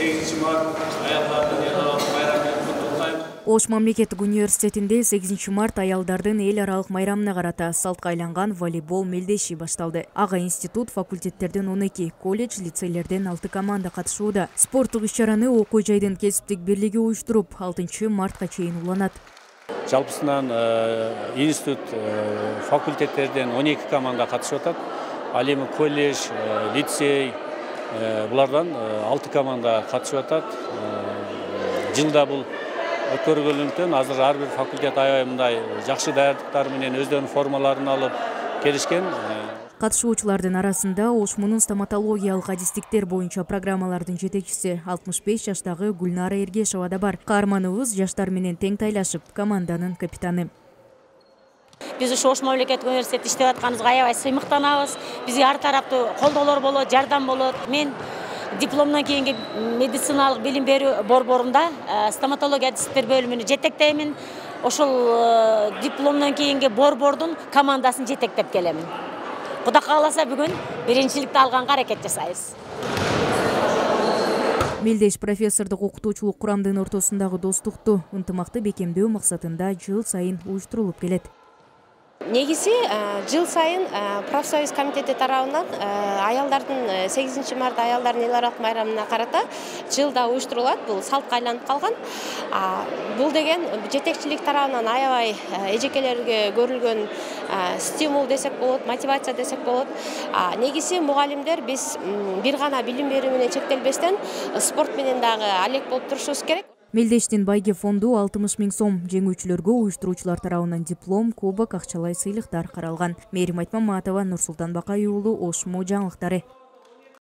8 март аялдардын эл аралык майрамын куттуктайм. Ош мамлекеттик университетинде 8 март аялдардын эл аралык майрамына карата салтка айланган волейбол мелдеши башталды. Ага институт, факультеттерден 12, колледж, лицейлерден 6 команда катышууда. Спорттук иш-чараны окуу жайдын кесиптик бирлиги уюштуруп, 6 мартка чейин уланат. Жалпысынан институт, факультеттерден 12 команда катышып атат. Ал эми колледж, лицей булардан 6 команда катышып атат. Жылда бул өткөрүлгөндөн азыр ар бир факультет аябай мындай жакшы даярдыктар менен өздөрүнүн формаларын алып келишкен. Катышуучулардын арасында Ошмунун стоматологиялык адистиктер боюнча программалардын жетекчиси 65 жаштагы Гүлнара Эргешова да бар. Каарманыбыз жаштар менен тең тайлашып, команданын капитаны. Биз ушу Ош мамлекеттик университетте иштеп атканыбызга аябай сыймыктанабыз. Бизге ар тараптуу колдоолор болот, жардам болот. Мен дипломдон кийинки медициналык билим берүү борборунда стоматология адистиктер бөлүмүнү жетектеймин. Ошол дипломдон кийинки борбордун командасын жетектеп келемин. Кудай кааласа бүгүн биринчиликти алганга аракет жасайбыз. Мелдеш профессордук окутуучулук курамдын ортосундагы достукту, ынтымакты бекемдөө максатында жыл сайын уюштурулуп келет. Негизи жыл сайын профсоюз комитети тарабынан аялдардын 8 март аялдардын эл аралык майрамына карата жылда уюштурулат. Бул салтка айланып калган. Бул деген жетекчилик тарабынан аябай эжекелерге көрүлгөн стимул десек болот, мотивация десек болот. Негизи мугалимдер биз бир гана билим берүү менен чектелбестен спорт менен дагы алек болуп турушубуз керек. Мелдештин байге фонду 60 000 сом, жеңүүчүлөргө уюштуруучулар тарабынан диплом, кубок, акчалай сыйлыктар каралган. Мээрим Айтмаматова, Нурсултан Бакай уулу, Ошмо жаңылыктары.